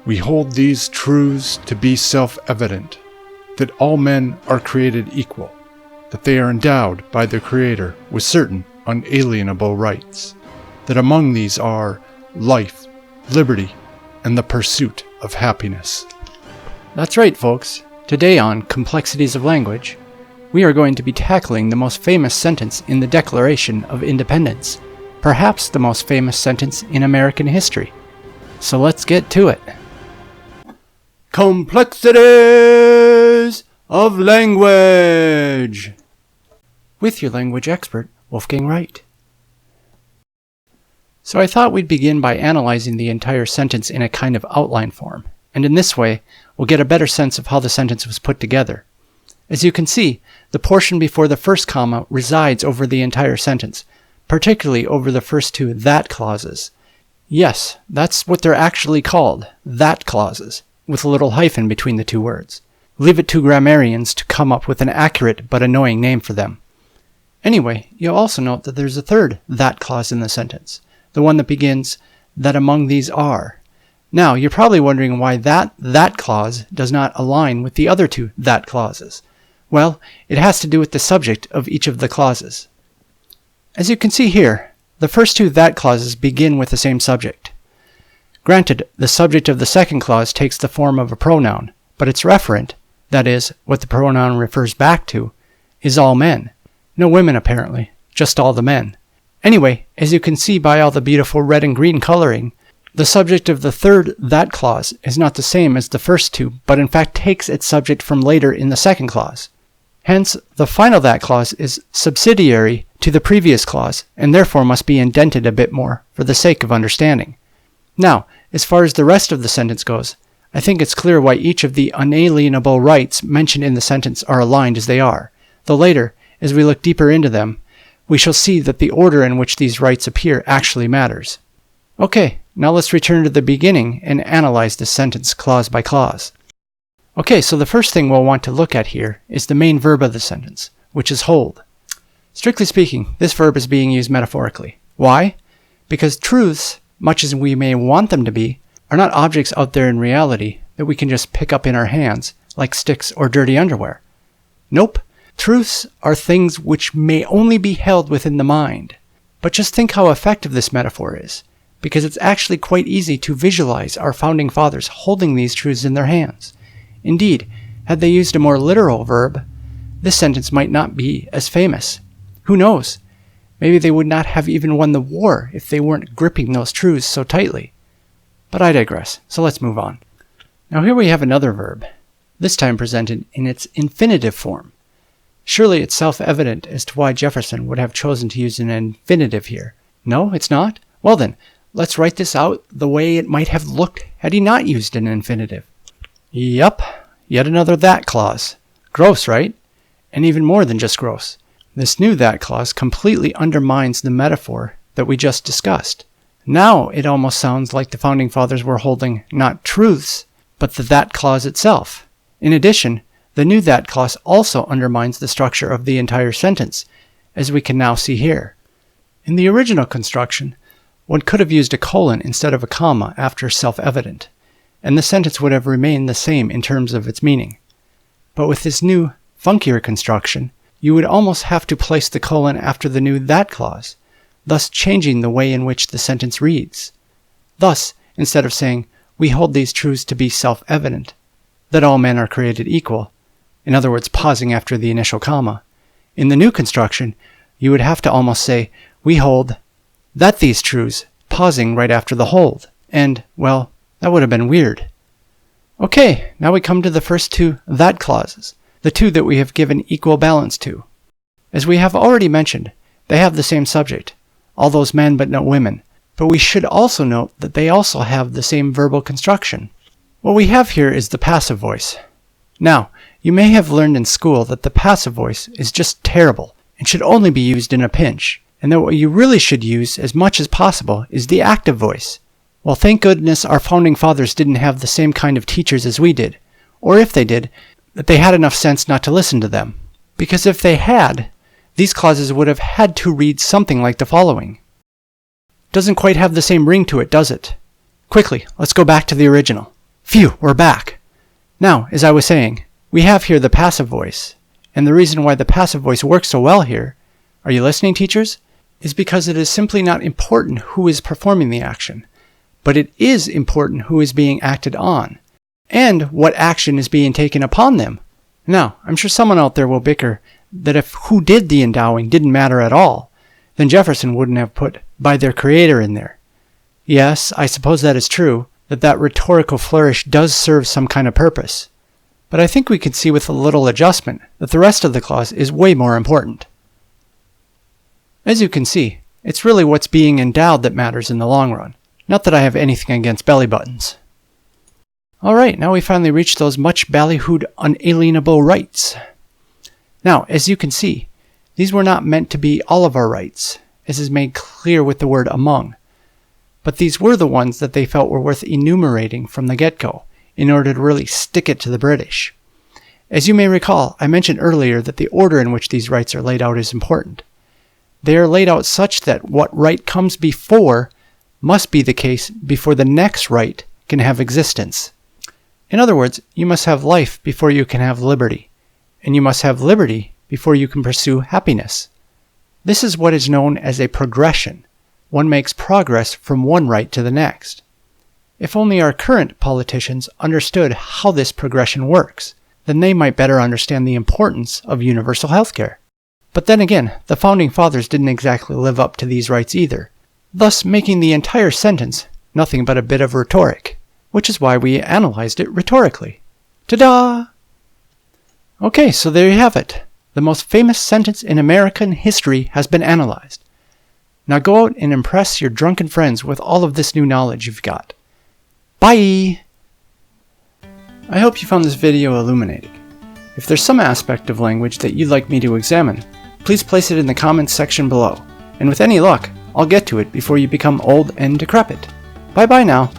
We hold these truths to be self-evident, that all men are created equal, that they are endowed by their Creator with certain unalienable rights, that among these are life, liberty, and the pursuit of happiness. That's right, folks. Today on Complexities of Language, we are going to be tackling the most famous sentence in the Declaration of Independence, perhaps the most famous sentence in American history. So let's get to it. Complexities of Language! With your language expert, Wolfgang Wright. So I thought we'd begin by analyzing the entire sentence in a kind of outline form, and in this way, we'll get a better sense of how the sentence was put together. As you can see, the portion before the first comma resides over the entire sentence, particularly over the first two that clauses. Yes, that's what they're actually called, that clauses, with a little hyphen between the two words. Leave it to grammarians to come up with an accurate but annoying name for them. Anyway, you'll also note that there's a third that clause in the sentence, the one that begins, that among these are. Now, you're probably wondering why that clause does not align with the other two that clauses. Well, it has to do with the subject of each of the clauses. As you can see here, the first two that clauses begin with the same subject. Granted, the subject of the second clause takes the form of a pronoun, but its referent, that is, what the pronoun refers back to, is all men. No women apparently, just all the men. Anyway, as you can see by all the beautiful red and green coloring, the subject of the third that clause is not the same as the first two, but in fact takes its subject from later in the second clause. Hence, the final that clause is subsidiary to the previous clause, and therefore must be indented a bit more for the sake of understanding. Now, as far as the rest of the sentence goes, I think it's clear why each of the unalienable rights mentioned in the sentence are aligned as they are, though later, as we look deeper into them, we shall see that the order in which these rights appear actually matters. Okay, now let's return to the beginning and analyze this sentence clause by clause. Okay, so the first thing we'll want to look at here is the main verb of the sentence, which is hold. Strictly speaking, this verb is being used metaphorically. Why? Because truths, much as we may want them to be, are not objects out there in reality that we can just pick up in our hands, like sticks or dirty underwear. Nope. Truths are things which may only be held within the mind. But just think how effective this metaphor is, because it's actually quite easy to visualize our founding fathers holding these truths in their hands. Indeed, had they used a more literal verb, this sentence might not be as famous. Who knows? Maybe they would not have even won the war if they weren't gripping those truths so tightly. But I digress, so let's move on. Now here we have another verb, this time presented in its infinitive form. Surely it's self-evident as to why Jefferson would have chosen to use an infinitive here. No, it's not? Well then, let's write this out the way it might have looked had he not used an infinitive. Yup, yet another that clause. Gross, right? And even more than just gross. This new that clause completely undermines the metaphor that we just discussed. Now it almost sounds like the founding fathers were holding not truths, but the that clause itself. In addition, the new that clause also undermines the structure of the entire sentence, as we can now see here. In the original construction, one could have used a colon instead of a comma after self-evident, and the sentence would have remained the same in terms of its meaning. But with this new, funkier construction, you would almost have to place the colon after the new that clause, thus changing the way in which the sentence reads. Thus, instead of saying, we hold these truths to be self-evident, that all men are created equal, in other words, pausing after the initial comma, in the new construction, you would have to almost say, we hold that these truths, pausing right after the hold, and, well, that would have been weird. Okay, now we come to the first two that clauses, the two that we have given equal balance to. As we have already mentioned, they have the same subject, all those men but no women, but we should also note that they also have the same verbal construction. What we have here is the passive voice. Now, you may have learned in school that the passive voice is just terrible and should only be used in a pinch, and that what you really should use as much as possible is the active voice. Well, thank goodness our founding fathers didn't have the same kind of teachers as we did, or if they did, that they had enough sense not to listen to them. Because if they had, these clauses would have had to read something like the following. Doesn't quite have the same ring to it, does it? Quickly, let's go back to the original. Phew, we're back. Now, as I was saying, we have here the passive voice. And the reason why the passive voice works so well here, are you listening, teachers? Is because it is simply not important who is performing the action, but it is important who is being acted on, and what action is being taken upon them. Now, I'm sure someone out there will bicker that if who did the endowing didn't matter at all, then Jefferson wouldn't have put by their creator in there. Yes, I suppose that is true, that rhetorical flourish does serve some kind of purpose. But I think we can see with a little adjustment that the rest of the clause is way more important. As you can see, it's really what's being endowed that matters in the long run. Not that I have anything against belly buttons. Alright, now we finally reach those much ballyhooed unalienable rights. Now, as you can see, these were not meant to be all of our rights, as is made clear with the word among. But these were the ones that they felt were worth enumerating from the get-go, in order to really stick it to the British. As you may recall, I mentioned earlier that the order in which these rights are laid out is important. They are laid out such that what right comes before must be the case before the next right can have existence. In other words, you must have life before you can have liberty, and you must have liberty before you can pursue happiness. This is what is known as a progression. One makes progress from one right to the next. If only our current politicians understood how this progression works, then they might better understand the importance of universal health care. But then again, the Founding Fathers didn't exactly live up to these rights either, thus making the entire sentence nothing but a bit of rhetoric, which is why we analyzed it rhetorically. Ta-da! Okay, so there you have it. The most famous sentence in American history has been analyzed. Now go out and impress your drunken friends with all of this new knowledge you've got. Bye! I hope you found this video illuminating. If there's some aspect of language that you'd like me to examine, please place it in the comments section below, and with any luck, I'll get to it before you become old and decrepit. Bye bye now.